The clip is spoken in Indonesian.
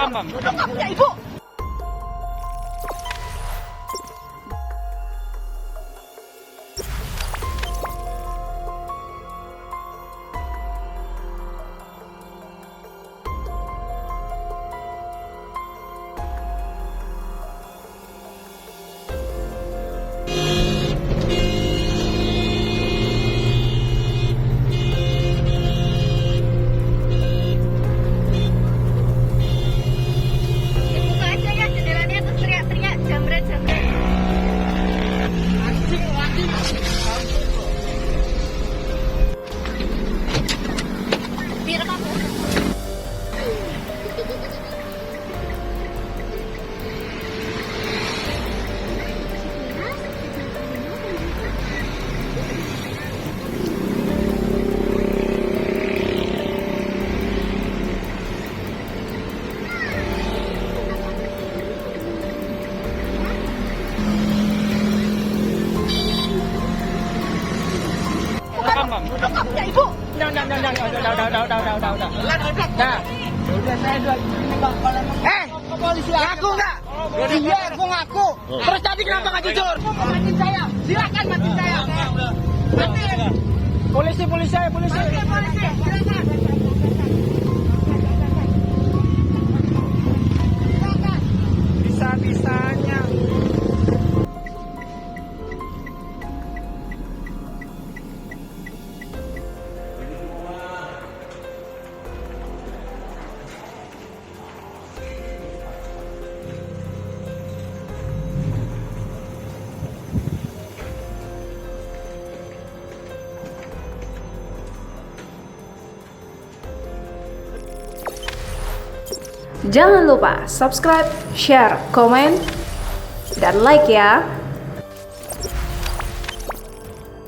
Ya, Ibu. Buka aja ya jendelanya, terus teriak-teriak jambret-jambret. Direkam ya? Ya, Ibu. Udah. Nah, udah saya dua ini bang. Polisi ngaku nggak? Iya, aku ngaku. Terus tadi kenapa nggak jujur? Matiin saya. Silakan matiin saya. Matiin. Polisi. Matiin polisi. Silakan. Bisa-bisanya. Jangan lupa subscribe, share, komen, dan like ya.